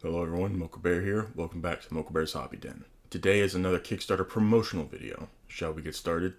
Hello everyone, Mocha Bear here. Welcome back to Mocha Bear's Hobby Den. Today is another Kickstarter promotional video. Shall we get started?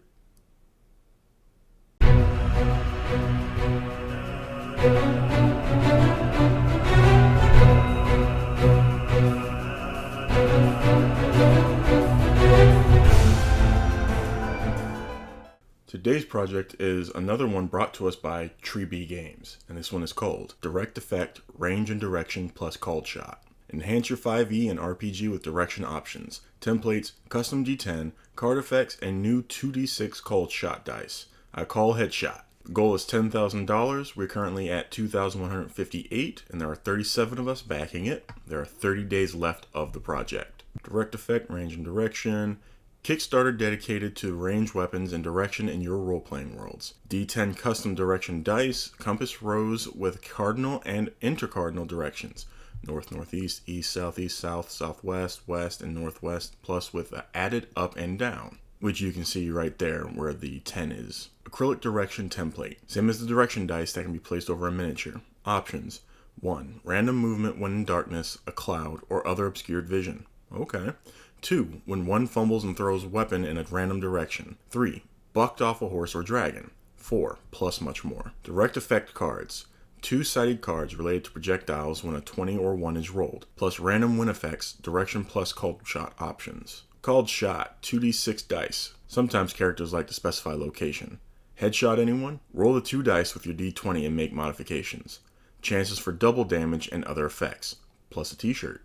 Today's project is another one brought to us by ttrpg Games, and this one is called Direct Effect, Range and Direction plus Called Shot. Enhance your 5e and RPG with direction options, templates, custom D10, card effects, and new 2d6 Called Shot dice. I call Headshot. The goal is $10,000. We're currently at $2,158, and there are 37 of us backing it. There are 30 days left of the project. Direct Effect, Range and Direction. Kickstarter dedicated to range weapons and direction in your role-playing worlds. D10 custom direction dice, compass rows with cardinal and intercardinal directions. North, northeast, east, southeast, south, southwest, west, and northwest, plus with the added up and down, which you can see right there where the 10 is. Acrylic direction template, same as the direction dice that can be placed over a miniature. Options: 1. Random movement when in darkness, a cloud, or other obscured vision. Okay. 2. When one fumbles and throws a weapon in a random direction. 3. Bucked off a horse or dragon. 4. Plus much more. Direct effect cards. 2-sided cards related to projectiles when a 20 or 1 is rolled, plus random win effects, direction plus called shot options. Called shot, 2d6 dice. Sometimes characters like to specify location. Headshot anyone? Roll the 2 dice with your d20 and make modifications. Chances for double damage and other effects, plus a t-shirt.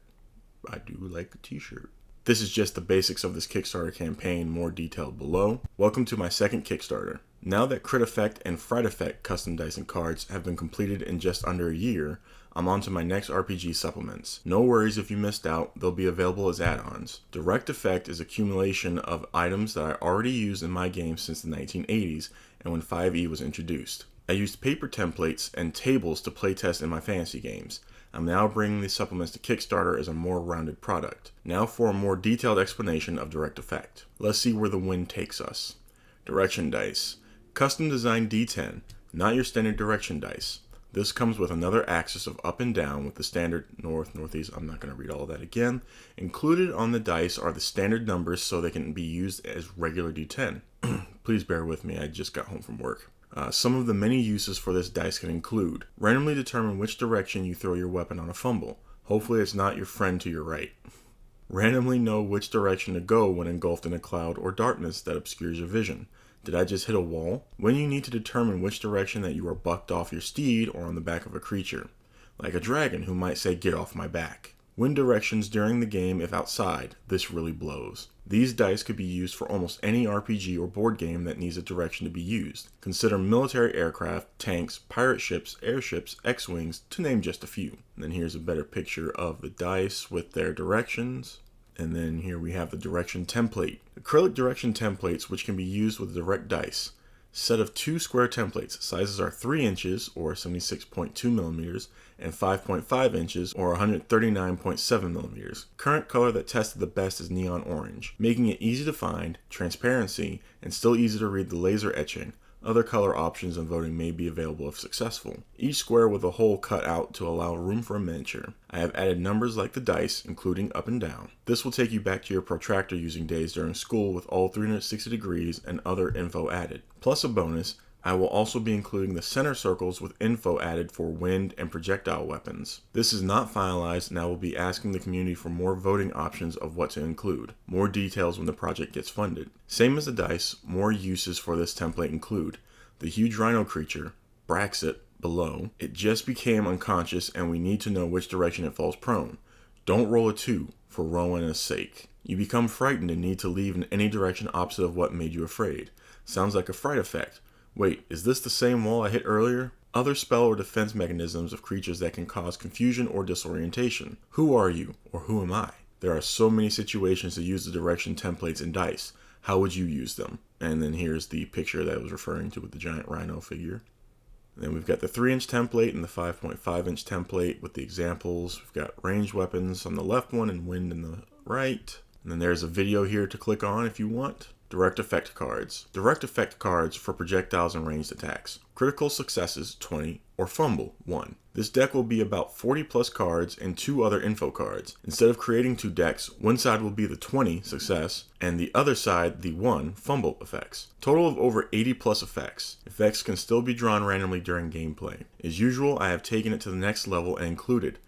I do like a t-shirt. This is just the basics of this Kickstarter campaign, more detailed below. Welcome to my second Kickstarter. Now that Crit Effect and Fright Effect custom dice and cards have been completed in just under a year, I'm on to my next RPG supplements. No worries if you missed out, they'll be available as add-ons. Direct Effect is accumulation of items that I already used in my games since the 1980s and when 5e was introduced. I used paper templates and tables to playtest in my fantasy games. I'm now bringing these supplements to Kickstarter as a more rounded product. Now for a more detailed explanation of Direct Effect. Let's see where the wind takes us. Direction dice. Custom designed D10, not your standard direction dice. This comes with another axis of up and down with the standard north, northeast. I'm not going to read all of that again. Included on the dice are the standard numbers so they can be used as regular D10. Please bear with me, I just got home from work. Some of the many uses for this dice can include: randomly determine which direction you throw your weapon on a fumble. Hopefully it's not your friend to your right. Randomly know which direction to go when engulfed in a cloud or darkness that obscures your vision. Did I just hit a wall? When you need to determine which direction that you are bucked off your steed or on the back of a creature. Like a dragon who might say, "Get off my back." Wind directions during the game if outside. This really blows. These dice could be used for almost any RPG or board game that needs a direction to be used. Consider military aircraft, tanks, pirate ships, airships, X-Wings, to name just a few. And then here's a better picture of the dice with their directions. And then here we have the direction template. Acrylic direction templates which can be used with direct dice. Set of 2 square templates. Sizes are 3 inches or 76.2 millimeters and 5.5 inches or 139.7 millimeters. Current color that tested the best is neon orange, making it easy to find, transparency, and still easy to read the laser etching. Other color options and voting may be available if successful. Each square with a hole cut out to allow room for a miniature. I have added numbers like the dice, including up and down. This will take you back to your protractor using days during school with all 360 degrees and other info added. Plus a bonus, I will also be including the center circles with info added for wind and projectile weapons. This is not finalized and I will be asking the community for more voting options of what to include. More details when the project gets funded. Same as the dice, more uses for this template include the huge rhino creature, Braxit, below. It just became unconscious and we need to know which direction it falls prone. Don't roll a 2 for Rowan's sake. You become frightened and need to leave in any direction opposite of what made you afraid. Sounds like a fright effect. Wait, is this the same wall I hit earlier? Other spell or defense mechanisms of creatures that can cause confusion or disorientation. Who are you, or who am I? There are so many situations to use the direction templates and dice. How would you use them? And then here's the picture that I was referring to with the giant rhino figure. And then we've got the 3-inch template and the 5.5-inch template with the examples. We've got ranged weapons on the left one and wind in the right. And then there's a video here to click on if you want. Direct effect cards. Direct effect cards for projectiles and ranged attacks. Critical successes 20 or fumble 1. This deck will be about 40 plus cards and 2 other info cards. Instead of creating 2 decks, one side will be the 20 success and the other side the 1 fumble effects. Total of over 80 plus effects. Effects can still be drawn randomly during gameplay. As usual, I have taken it to the next level and included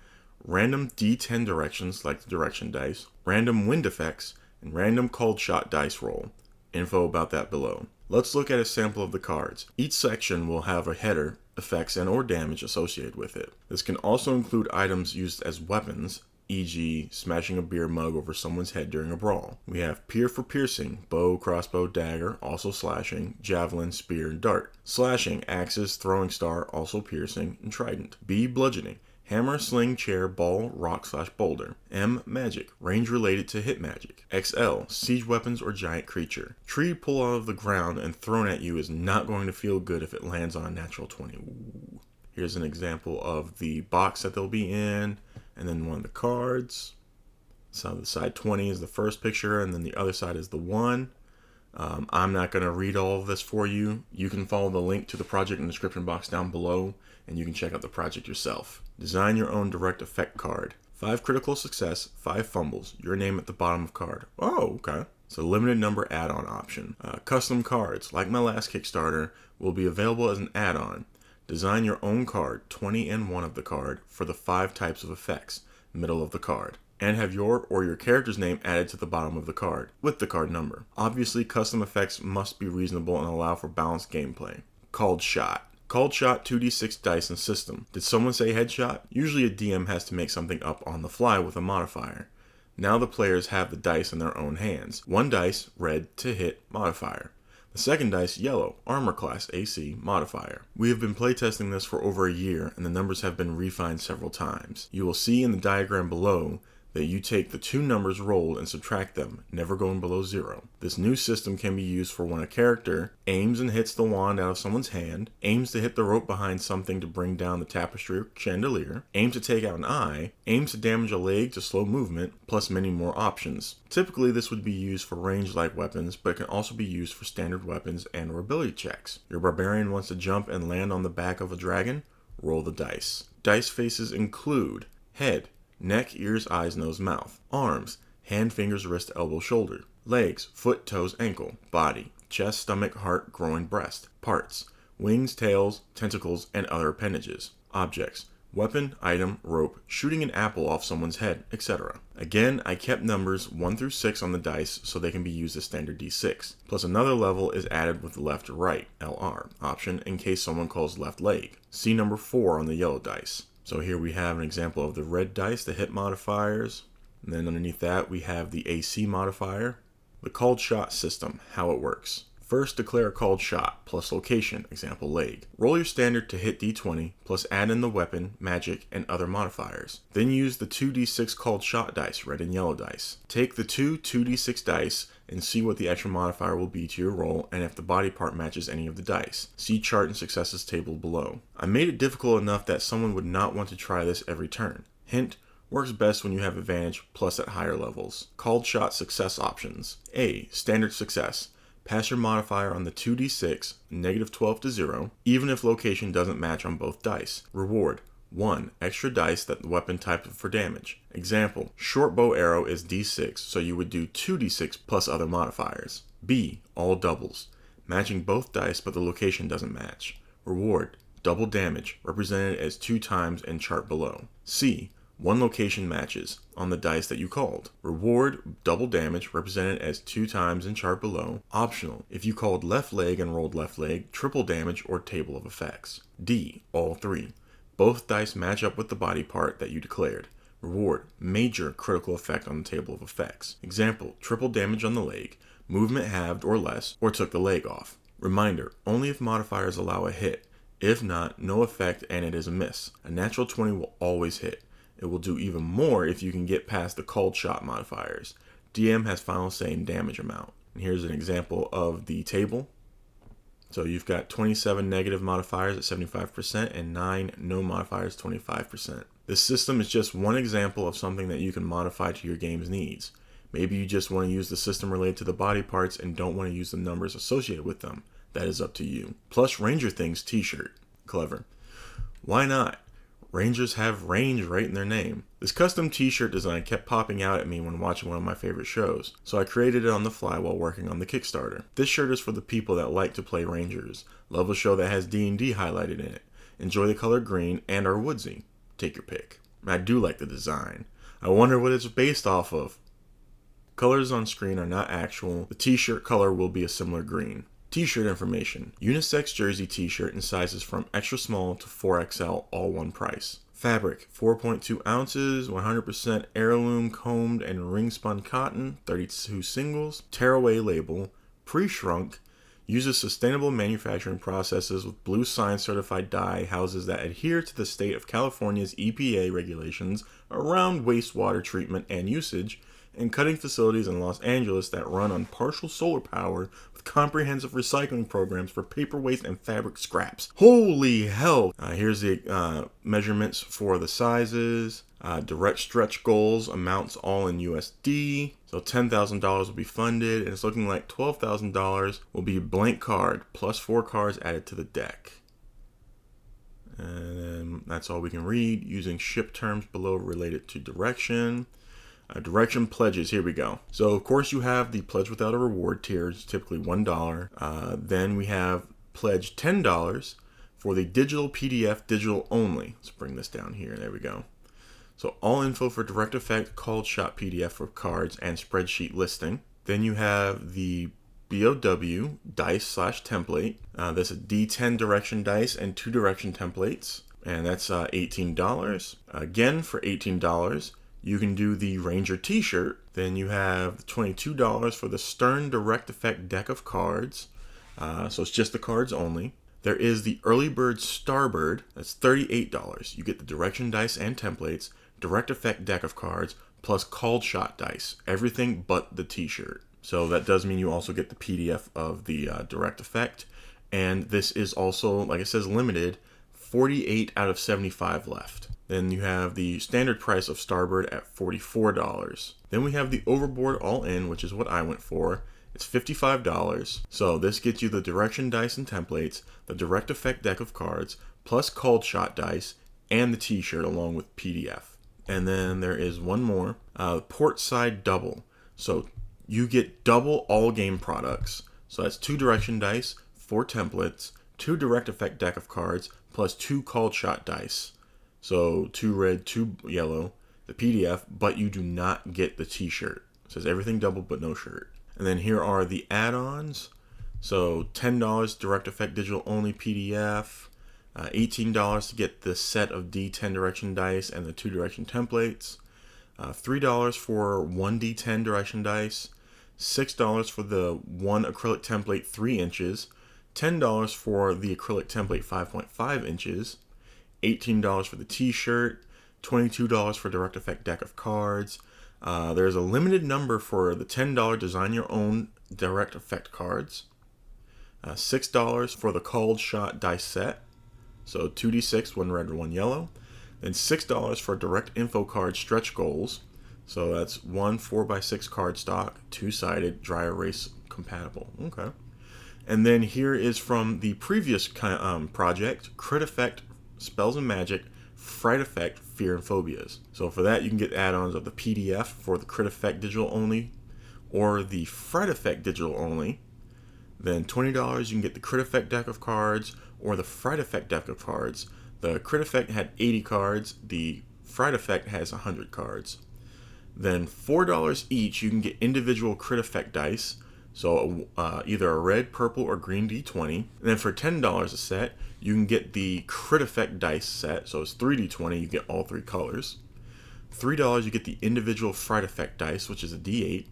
random D10 directions like the direction dice, random wind effects, and random cold shot dice roll. Info about that below. Let's look at a sample of the cards. Each section will have a header, effects, and or damage associated with it. This can also include items used as weapons, e.g. smashing a beer mug over someone's head during a brawl. We have Peer for piercing, bow, crossbow, dagger, also slashing, javelin, spear, and dart. Slashing, axes, throwing star, also piercing, and trident. B, bludgeoning. Hammer, sling, chair, ball, rock/boulder. M, magic, range related to hit magic. XL, siege weapons or giant creature. Tree pulled out of the ground and thrown at you is not going to feel good if it lands on a natural 20. Ooh. Here's an example of the box that they'll be in, and then one of the cards. So the side 20 is the first picture, and then the other side is the 1. I'm not going to read all of this for you. You can follow the link to the project in the description box down below, and you can check out the project yourself. Design your own direct effect card. 5 critical success, 5 fumbles. Your name at the bottom of card. Oh, okay. It's a limited number add-on option. Custom cards, like my last Kickstarter, will be available as an add-on. Design your own card, 20 and 1 of the card, for the 5 types of effects, middle of the card. And have your or your character's name added to the bottom of the card, with the card number. Obviously, custom effects must be reasonable and allow for balanced gameplay. Called shot. Called shot 2d6 dice and system. Did someone say headshot? Usually a DM has to make something up on the fly with a modifier. Now the players have the dice in their own hands. 1 dice, red, to hit, modifier. The second dice, yellow, armor class, AC, modifier. We have been playtesting this for over a year and the numbers have been refined several times. You will see in the diagram below that you take the 2 numbers rolled and subtract them, never going below 0. This new system can be used for when a character aims and hits the wand out of someone's hand, aims to hit the rope behind something to bring down the tapestry or chandelier, aims to take out an eye, aims to damage a leg to slow movement, plus many more options. Typically this would be used for ranged-like weapons, but it can also be used for standard weapons and or ability checks. Your barbarian wants to jump and land on the back of a dragon? Roll the dice. Dice faces include head, neck, ears, eyes, nose, mouth. Arms, hand, fingers, wrist, elbow, shoulder. Legs, foot, toes, ankle. Body, chest, stomach, heart, groin, breast. Parts, wings, tails, tentacles, and other appendages. Objects, weapon, item, rope, shooting an apple off someone's head, etc. Again, I kept numbers 1 through 6 on the dice so they can be used as standard D6. Plus another level is added with the left or right, LR, option in case someone calls left leg. See number 4 on the yellow dice. So here we have an example of the red dice, the hit modifiers, and then underneath that we have the AC modifier. The called shot system, how it works. First, declare a called shot, plus location, example leg. Roll your standard to hit d20, plus add in the weapon, magic, and other modifiers. Then use the 2d6 called shot dice, red and yellow dice. Take the 2d6 dice and see what the extra modifier will be to your roll and if the body part matches any of the dice. See chart and successes table below. I made it difficult enough that someone would not want to try this every turn. Hint, works best when you have advantage plus at higher levels. Called shot success options. A, standard success. Pass your modifier on the 2d6, -12 to 0, even if location doesn't match on both dice. Reward, 1 extra dice that the weapon type for damage. Example, short bow arrow is d6, so you would do 2d6 plus other modifiers. B, all doubles. Matching both dice but the location doesn't match. Reward, double damage, represented as 2 times in chart below. C, 1 location matches on the dice that you called. Reward, double damage, represented as 2 times in chart below. Optional, if you called left leg and rolled left leg, triple damage or table of effects. D, all 3. Both dice match up with the body part that you declared. Reward, major critical effect on the table of effects. Example, triple damage on the leg, movement halved or less, or took the leg off. Reminder, only if modifiers allow a hit. If not, no effect and it is a miss. A natural 20 will always hit. It will do even more if you can get past the called shot modifiers. DM has final say in damage amount. And here's an example of the table. So you've got 27 negative modifiers at 75% and 9 no modifiers 25%. This system is just one example of something that you can modify to your game's needs. Maybe you just want to use the system related to the body parts and don't want to use the numbers associated with them. That is up to you. Plus Ranger Things t-shirt. Clever. Why not? Rangers have range right in their name. This custom t-shirt design kept popping out at me when watching one of my favorite shows, so I created it on the fly while working on the Kickstarter. This shirt is for the people that like to play Rangers, love a show that has D&D highlighted in it, enjoy the color green, and are woodsy. Take your pick. I do like the design. I wonder what it's based off of. Colors on screen are not actual. The t-shirt color will be a similar green. T-shirt information. Unisex jersey t-shirt in sizes from extra small to 4XL, all one price. Fabric, 4.2 ounces, 100% heirloom combed and ring spun cotton, 32 singles, tearaway label, pre-shrunk, uses sustainable manufacturing processes with blue sign certified dye, houses that adhere to the state of California's EPA regulations around wastewater treatment and usage, and cutting facilities in Los Angeles that run on partial solar power with comprehensive recycling programs for paper waste and fabric scraps. Holy hell! Here's the measurements for the sizes. Direct stretch goals, amounts all in USD. So $10,000 will be funded, and it's looking like $12,000 will be blank card plus 4 cards added to the deck. And that's all we can read, using ship terms below related to direction. Direction pledges, here we go. So of course you have the pledge without a reward tier, it's typically $1. Then we have pledge $10 for the digital PDF, digital only. Let's bring this down here, there we go. So all info for direct effect, called shot PDF for cards and spreadsheet listing. Then you have the BOW dice / template. That's a D10 direction dice and 2 direction templates. And that's $18. Again, for $18, you can do the Ranger t-shirt. Then you have $22 for the Stern Direct Effect deck of cards. So it's just the cards only. There is the Early Bird Starbird. That's $38. You get the direction dice and templates, Direct Effect deck of cards, plus called shot dice. Everything but the t-shirt. So that does mean you also get the PDF of the Direct Effect. And this is also, like it says, limited. 48 out of 75 left. Then you have the standard price of Starbird at $44. Then we have the Overboard All-In, which is what I went for. It's $55. So this gets you the direction dice and templates, the Direct Effect deck of cards, plus called shot dice, and the t-shirt along with PDF. And then there is one more, Port Side Double. So you get double all game products. So that's 2 direction dice, 4 templates, 2 Direct Effect deck of cards, plus 2 called shot dice. So 2 red, 2 yellow, the PDF, but you do not get the t-shirt. It says everything double but no shirt. And then here are the add-ons. So $10 Direct Effect digital only PDF, $18 to get the set of D10 direction dice and the 2 direction templates, $3 for 1 D10 direction dice, $6 for the 1 acrylic template 3 inches, $10 for the acrylic template 5.5 inches, $18 for the t-shirt, $22 for Direct Effect deck of cards. There's a limited number for the $10 design your own Direct Effect cards, $6 for the called shot dice set, so 2d6, 1 red and 1 yellow, then $6 for direct info card stretch goals, so that's 1 4x6 card stock, 2-sided, dry erase compatible. Okay. And then here is from the previous project, Crit Effect, Spells and Magic, Fright Effect, Fear and Phobias. So for that, you can get add-ons of the PDF for the Crit Effect digital only, or the Fright Effect digital only. Then $20, you can get the Crit Effect deck of cards, or the Fright Effect deck of cards. The Crit Effect had 80 cards, the Fright Effect has 100 cards. Then $4 each, you can get individual Crit Effect dice, so either a red, purple, or green D20. And then for $10 a set, you can get the Crit Effect dice set, so it's 3D20, you get all 3 colors. $3 you get the individual Fright Effect dice, which is a D8.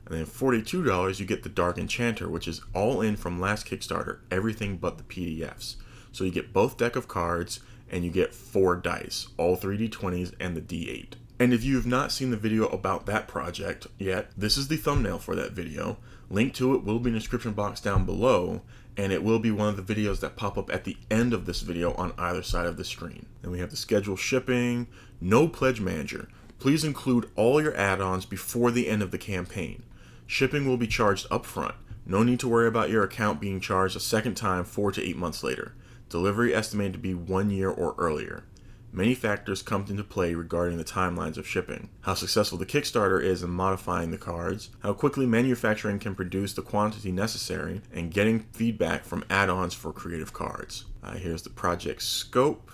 And then $42 you get the Dark Enchanter, which is all in from last Kickstarter, everything but the PDFs. So you get both deck of cards, and you get 4 dice, all 3D20s and the D8. And if you have not seen the video about that project yet, this is the thumbnail for that video. Link to it will be in the description box down below, and it will be one of the videos that pop up at the end of this video on either side of the screen. Then we have the schedule shipping, no pledge manager. Please include all your add-ons before the end of the campaign. Shipping will be charged upfront. No need to worry about your account being charged a second time 4 to 8 months later. Delivery estimated to be 1 year or earlier. Many factors come into play regarding the timelines of shipping. How successful the Kickstarter is in modifying the cards, how quickly manufacturing can produce the quantity necessary, and getting feedback from add-ons for creative cards. Here's the project scope.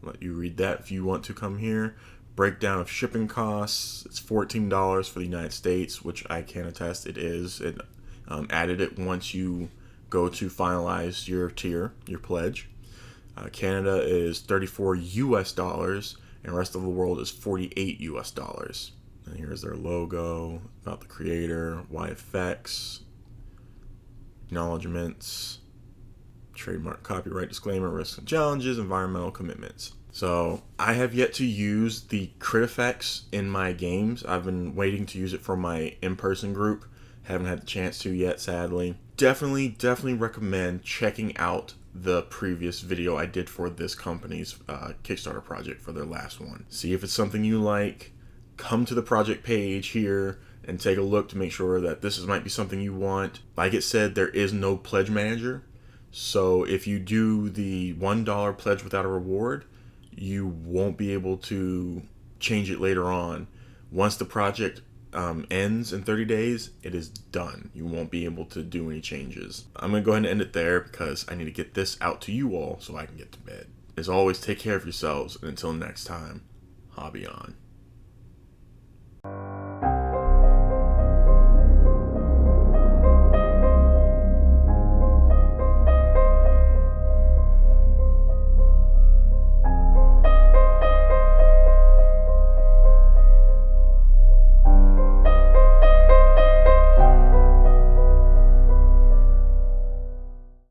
I'll let you read that if you want to come here. Breakdown of shipping costs. It's $14 for the United States, which I can attest it is. It added it once you go to finalize your tier, your pledge. Canada is $34 US, and the rest of the world is $48 US. And here's their logo, about the creator, why effects, acknowledgements, trademark, copyright disclaimer, risks and challenges, environmental commitments. So I have yet to use the crit effects in my games. I've been waiting to use it for my in-person group. Haven't had the chance to yet, sadly. Definitely recommend checking out the previous video I did for this company's Kickstarter project for their last one. See if it's something you like. Come to the project page here and take a look to make sure that this might be something you want. Like it said, there is no pledge manager. So if you do the $1 pledge without a reward, you won't be able to change it later on. Once the project ends in 30 days, it is done. You won't be able to do any changes. I'm going to go ahead and end it there because I need to get this out to you all so I can get to bed. As always, take care of yourselves, and until next time, hobby on.